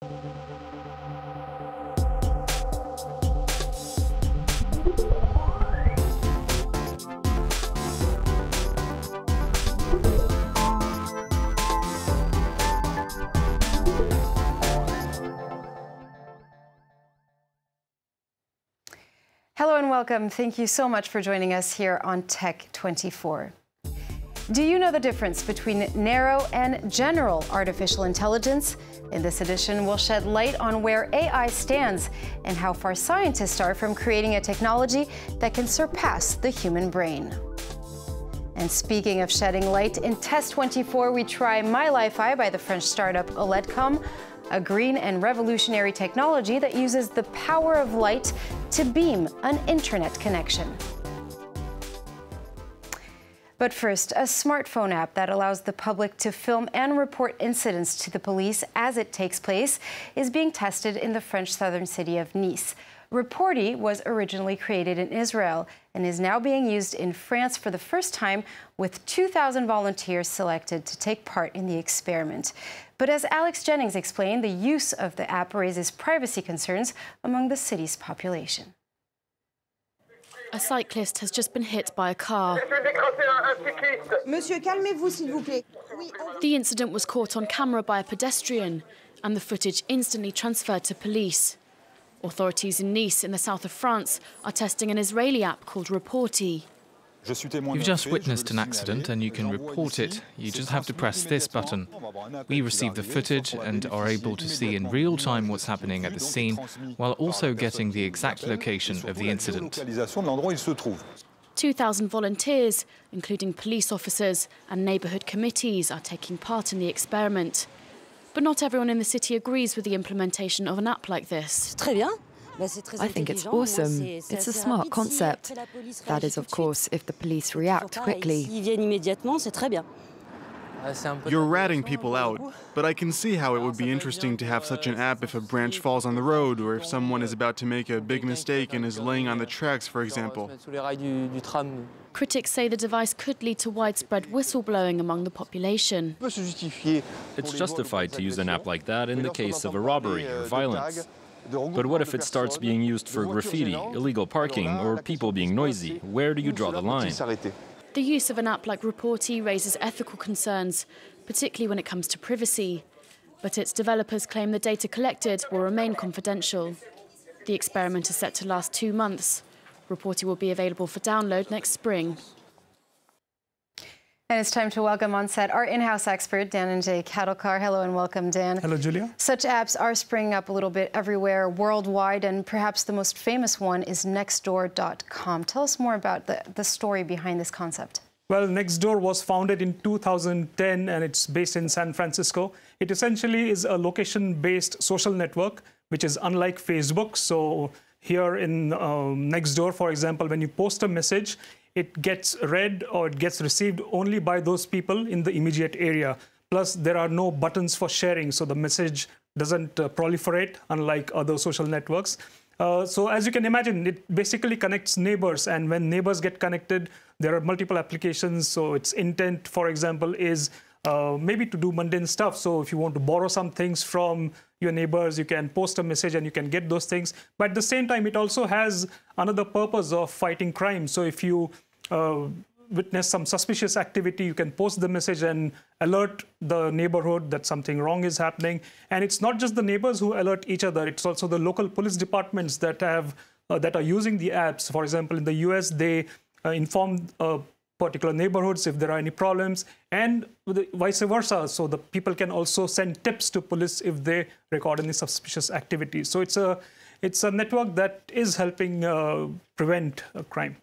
Hello and welcome. Thank you so much for joining us here on Tech 24. Do you know the difference between narrow and general artificial intelligence? In this edition, we'll shed light on where AI stands and how far scientists are from creating a technology that can surpass the human brain. And speaking of shedding light, in Test 24, we try MyLifi by the French startup Oledcomm, a green and revolutionary technology that uses the power of light to beam an internet connection. But first, a smartphone app that allows the public to film and report incidents to the police as it takes place is being tested in the French southern city of Nice. Reporty was originally created in Israel and is now being used in France for the first time, with 2,000 volunteers selected to take part in the experiment. But as Alex Jennings explained, the use of the app raises privacy concerns among the city's population. A cyclist has just been hit by a car. Monsieur, calmez-vous, s'il vous plaît. The incident was caught on camera by a pedestrian, and the footage instantly transferred to police. Authorities in Nice, in the south of France, are testing an Israeli app called Reporty. You've just witnessed an accident and you can report it. You just have to press this button. We receive the footage and are able to see in real time what's happening at the scene, while also getting the exact location of the incident. 2,000 volunteers, including police officers and neighbourhood committees, are taking part in the experiment. But not everyone in the city agrees with the implementation of an app like this. I think it's awesome. It's a smart concept. That is, of course, if the police react quickly. You're ratting people out, but I can see how it would be interesting to have such an app if a branch falls on the road, or if someone is about to make a big mistake and is laying on the tracks, for example. Critics say the device could lead to widespread whistleblowing among the population. It's justified to use an app like that in the case of a robbery or violence. But what if it starts being used for graffiti, illegal parking, or people being noisy? Where do you draw the line? The use of an app like Reporty raises ethical concerns, particularly when it comes to privacy. But its developers claim the data collected will remain confidential. The experiment is set to last 2 months. Reporty will be available for download next spring. And it's time to welcome on set our in-house expert, Dhananjay Khadilkar. Hello and welcome, Dan. Hello, Julia. Such apps are springing up a little bit everywhere worldwide, and perhaps the most famous one is Nextdoor.com. Tell us more about the story behind this concept. Well, Nextdoor was founded in 2010 and it's based in San Francisco. It essentially is a location-based social network, which is unlike Facebook. So here in Nextdoor, for example, when you post a message, it gets read or it gets received only by those people in the immediate area. Plus, there are no buttons for sharing, so the message doesn't proliferate, unlike other social networks. So as you can imagine, it basically connects neighbors, and when neighbors get connected, there are multiple applications. So its intent, for example, is maybe to do mundane stuff. So if you want to borrow some things from your neighbors, you can post a message and you can get those things. But at the same time, it also has another purpose of fighting crime. So if you witness some suspicious activity, you can post the message and alert the neighborhood that something wrong is happening. And it's not just the neighbors who alert each other, it's also the local police departments that have that are using the apps. For example, in the US, they inform particular neighborhoods if there are any problems, and vice versa. So the people can also send tips to police if they record any suspicious activity. So it's a network that is helping prevent crime.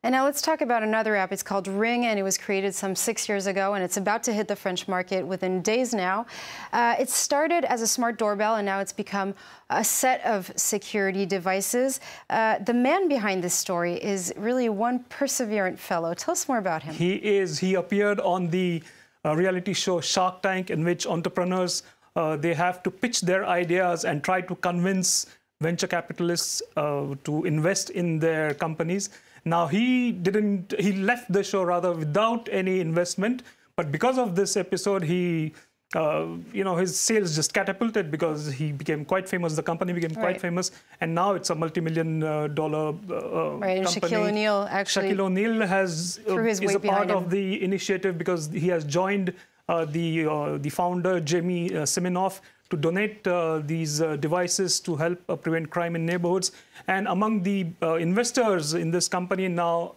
And now let's talk about another app. It's called Ring, and it was created some 6 years ago, and it's about to hit the French market within days now. It started as a smart doorbell, and now it's become a set of security devices. The man behind this story is really one perseverant fellow. Tell us more about him. He appeared on the reality show Shark Tank, in which entrepreneurs, they have to pitch their ideas and try to convince venture capitalists to invest in their companies. Now, he left the show rather without any investment, but because of this episode, he his sales just catapulted because he became quite famous. The company became quite famous, and now it's a multi-million-dollar company. And Shaquille O'Neal is a part of the initiative because he has joined the founder Jamie Siminoff to donate these devices to help prevent crime in neighborhoods. And among the investors in this company now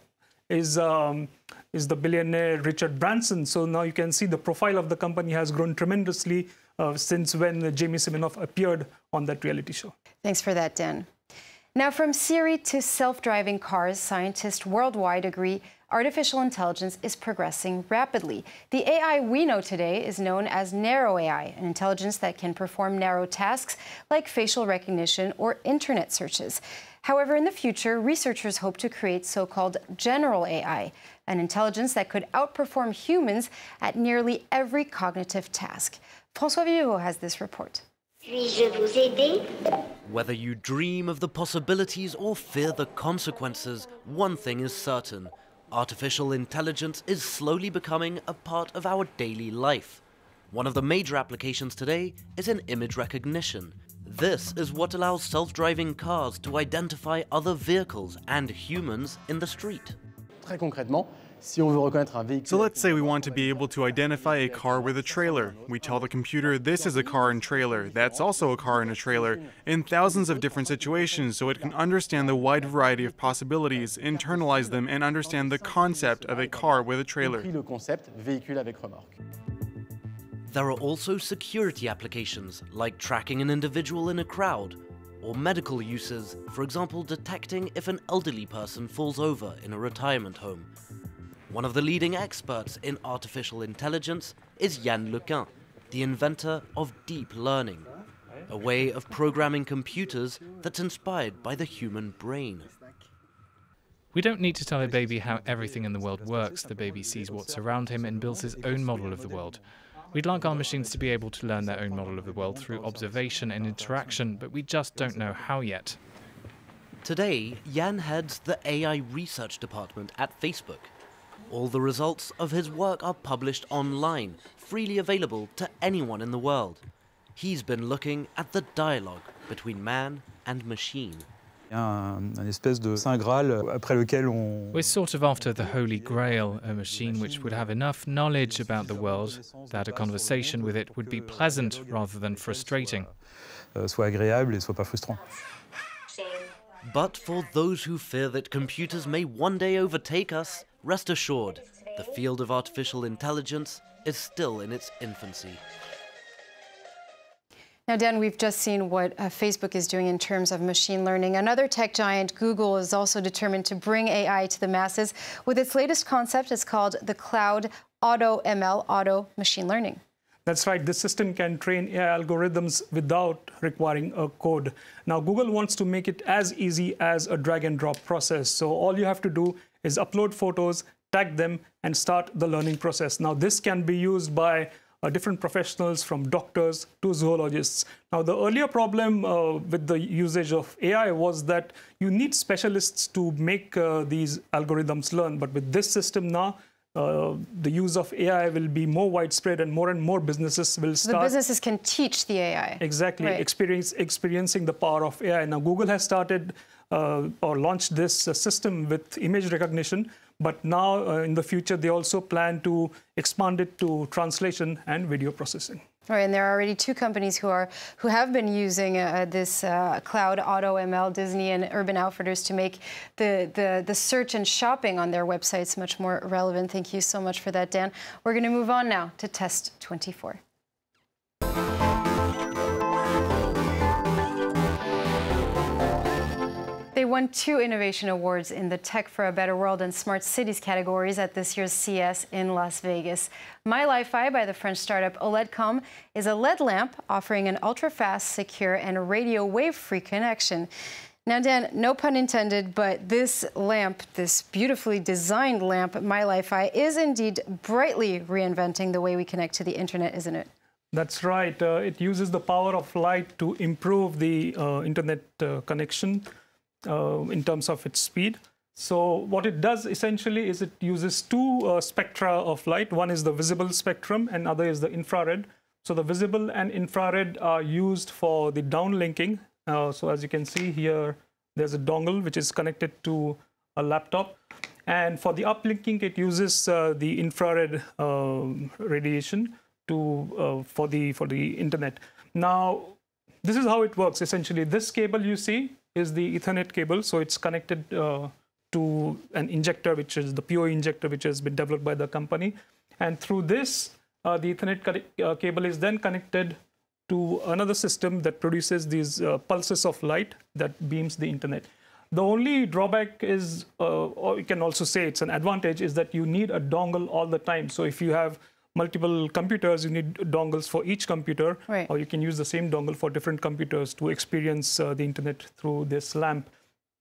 is the billionaire Richard Branson. So now you can see the profile of the company has grown tremendously since when Jamie Siminoff appeared on that reality show. Thanks for that, Dan. Now, from Siri to self-driving cars, scientists worldwide agree artificial intelligence is progressing rapidly. The AI we know today is known as narrow AI, an intelligence that can perform narrow tasks like facial recognition or internet searches. However, in the future, researchers hope to create so-called general AI, an intelligence that could outperform humans at nearly every cognitive task. François Villero has this report. Puis-je vous aider? Whether you dream of the possibilities or fear the consequences, one thing is certain. Artificial intelligence is slowly becoming a part of our daily life. One of the major applications today is in image recognition. This is what allows self-driving cars to identify other vehicles and humans in the street. Très concrètement, so let's say we want to be able to identify a car with a trailer. We tell the computer this is a car and trailer, that's also a car and a trailer, in thousands of different situations so it can understand the wide variety of possibilities, internalize them, and understand the concept of a car with a trailer. There are also security applications, like tracking an individual in a crowd, or medical uses, for example detecting if an elderly person falls over in a retirement home. One of the leading experts in artificial intelligence is Yann Lequin, the inventor of deep learning, a way of programming computers that's inspired by the human brain. We don't need to tell a baby how everything in the world works. The baby sees what's around him and builds his own model of the world. We'd like our machines to be able to learn their own model of the world through observation and interaction, but we just don't know how yet. Today, Yann heads the AI research department at Facebook. All the results of his work are published online, freely available to anyone in the world. He's been looking at the dialogue between man and machine. We're sort of after the Holy Grail, a machine which would have enough knowledge about the world that a conversation with it would be pleasant rather than frustrating. But for those who fear that computers may one day overtake us, rest assured, the field of artificial intelligence is still in its infancy. Now, Dan, we've just seen what Facebook is doing in terms of machine learning. Another tech giant, Google, is also determined to bring AI to the masses with its latest concept. It's called the Cloud Auto ML, Auto Machine Learning. That's right. This system can train AI algorithms without requiring a code. Now, Google wants to make it as easy as a drag-and-drop process. So all you have to do is upload photos, tag them, and start the learning process. Now, this can be used by different professionals, from doctors to zoologists. Now, the earlier problem with the usage of AI was that you need specialists to make these algorithms learn. But with this system now, the use of AI will be more widespread, and more businesses will start. The businesses can teach the AI. Exactly, right. Experiencing the power of AI. Now, Google has started or launched this system with image recognition, but now in the future they also plan to expand it to translation and video processing. Right, and there are already two companies who have been using this Cloud Auto ML, Disney and Urban Outfitters, to make the search and shopping on their websites much more relevant. Thank you so much for that, Dan. We're going to move on now to Test 24. They won 2 innovation awards in the Tech for a Better World and Smart Cities categories at this year's CES in Las Vegas. MyLifi by the French startup Oledcomm is a LED lamp offering an ultra-fast, secure, and radio wave-free connection. Now, Dan, no pun intended, but this lamp, this beautifully designed lamp, MyLifi, is indeed brightly reinventing the way we connect to the internet, isn't it? That's right. It uses the power of light to improve the internet connection in terms of its speed. So what it does essentially is it uses 2 spectra of light. One is the visible spectrum and other is the infrared. So the visible and infrared are used for the downlinking. So as you can see here, there's a dongle which is connected to a laptop. And for the uplinking, it uses the infrared radiation for the internet. Now, this is how it works. Essentially, this cable you see is the Ethernet cable. So it's connected to an injector, which is the PoE injector, which has been developed by the company. And through this, the Ethernet cable is then connected to another system that produces these pulses of light that beams the internet. The only drawback is, or you can also say it's an advantage, is that you need a dongle all the time. So if you have multiple computers, you need dongles for each computer, right. Or you can use the same dongle for different computers to experience the internet through this lamp.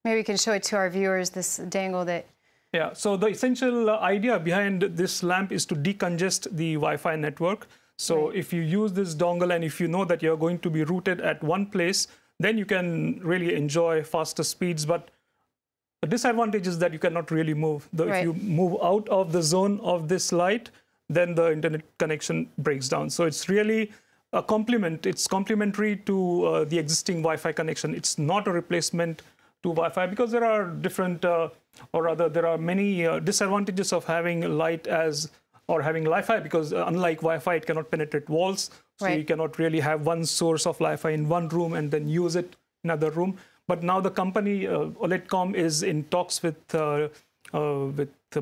Maybe we can show it to our viewers, this dangle that... Yeah, so the essential idea behind this lamp is to decongest the Wi-Fi network. So right. If you use this dongle and if you know that you're going to be routed at one place, then you can really enjoy faster speeds. But the disadvantage is that you cannot really move. Right. If you move out of the zone of this light, then the internet connection breaks down. So it's really a complement. It's complementary to the existing Wi-Fi connection. It's not a replacement to Wi-Fi, because there are different, or rather, there are many disadvantages of having light or having Li-Fi, because unlike Wi-Fi, it cannot penetrate walls. So right. You cannot really have one source of Li-Fi in one room and then use it in another room. But now the company, Oledcomm, is in talks with the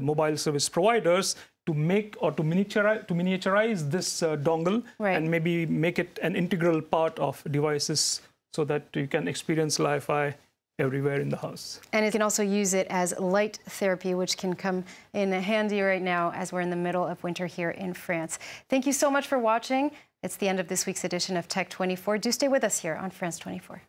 mobile service providers to make or to miniaturize this dongle, right. And maybe make it an integral part of devices so that you can experience Li-Fi everywhere in the house. And you can also use it as light therapy, which can come in handy right now as we're in the middle of winter here in France. Thank you so much for watching. It's the end of this week's edition of Tech 24. Do stay with us here on France 24.